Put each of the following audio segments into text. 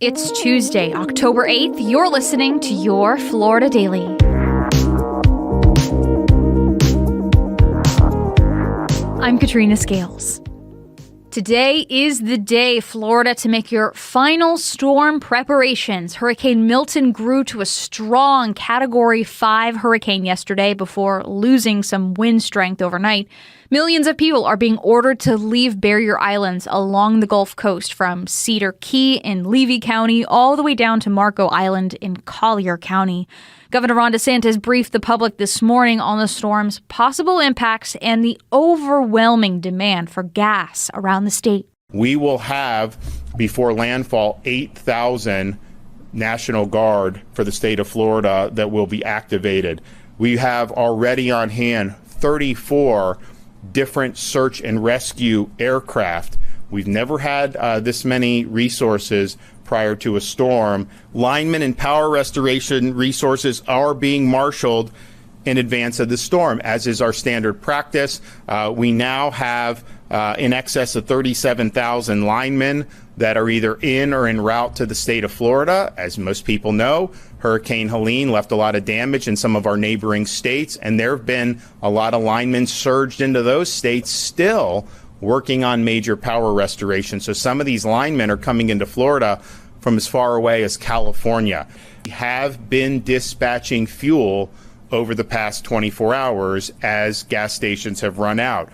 It's Tuesday, October 8th. You're listening to your Florida Daily. I'm Katrina Scales. Today is the day, Florida, to make your final storm preparations. Hurricane Milton grew to a strong Category 5 hurricane yesterday before losing some wind strength overnight. Millions of people are being ordered to leave barrier islands along the Gulf Coast, from Cedar Key in Levy County all the way down to Marco Island in Collier County. Governor Ron DeSantis briefed the public this morning on the storm's possible impacts and the overwhelming demand for gas around the state. We will have, before landfall, 8,000 National Guard for the state of Florida that will be activated. We have already on hand 34 different search and rescue aircraft. We've never had this many resources prior to a storm. Linemen and power restoration resources are being marshaled in advance of the storm, as is our standard practice. We now have in excess of 37,000 linemen that are either in or en route to the state of Florida. As most people know, Hurricane Helene left a lot of damage in some of our neighboring states, and there have been a lot of linemen surged into those states still working on major power restoration. So some of these linemen are coming into Florida from as far away as California. We have been dispatching fuel over the past 24 hours as gas stations have run out.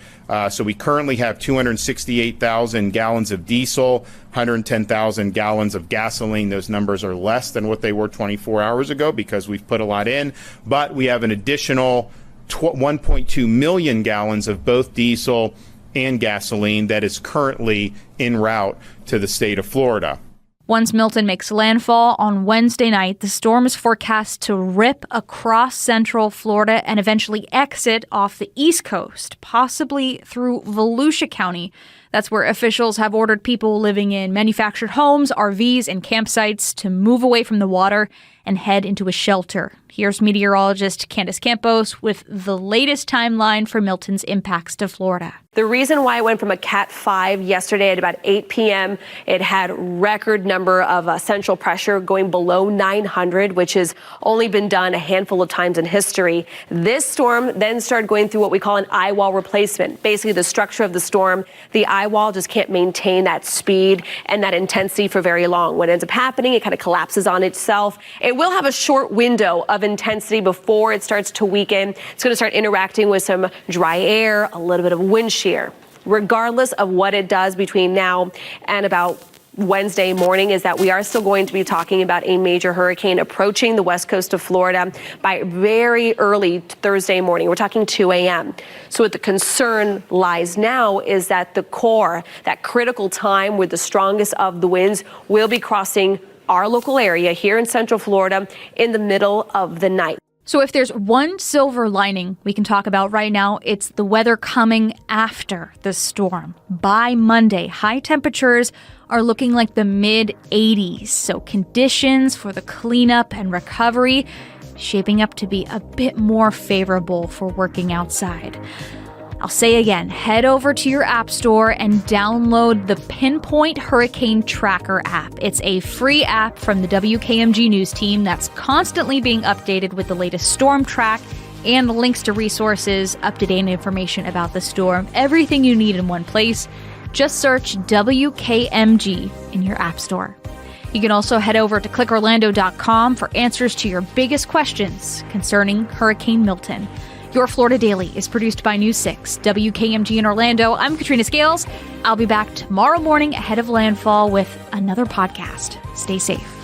So we currently have 268,000 gallons of diesel, 110,000 gallons of gasoline. Those numbers are less than what they were 24 hours ago because we've put a lot in, but we have an additional 1.2 million gallons of both diesel and gasoline that is currently en route to the state of Florida. Once Milton makes landfall on Wednesday night, the storm is forecast to rip across central Florida and eventually exit off the East Coast, possibly through Volusia County. That's where officials have ordered people living in manufactured homes, RVs, and campsites to move away from the water and head into a shelter. Here's meteorologist Candace Campos with the latest timeline for Milton's impacts to Florida. The reason why it went from a Cat 5 yesterday at about 8 p.m., it had record number of central pressure going below 900, which has only been done a handful of times in history. This storm then started going through what we call an eye wall replacement. Basically, the structure of the storm, the eye wall just can't maintain that speed and that intensity for very long. What ends up happening, it kind of collapses on itself. It will have a short window of intensity before it starts to weaken. It's going to start interacting with some dry air, a little bit of wind shear. Regardless of what it does between now and about Wednesday morning, is that we are still going to be talking about a major hurricane approaching the west coast of Florida by very early Thursday morning. We're talking 2 a.m. So what the concern lies now is that the core, that critical time where the strongest of the winds will be crossing our local area here in central Florida in the middle of the night. So if there's one silver lining we can talk about right now, it's the weather coming after the storm. By Monday, high temperatures are looking like the mid-80s. So conditions for the cleanup and recovery shaping up to be a bit more favorable for working outside. I'll say again, head over to your app store and download the Pinpoint Hurricane Tracker app. It's a free app from the WKMG News team that's constantly being updated with the latest storm track and links to resources, up-to-date information about the storm, everything you need in one place. Just search WKMG in your app store. You can also head over to clickorlando.com for answers to your biggest questions concerning Hurricane Milton. Your Florida Daily is produced by News 6, WKMG in Orlando. I'm Katrina Scales. I'll be back tomorrow morning ahead of landfall with another podcast. Stay safe.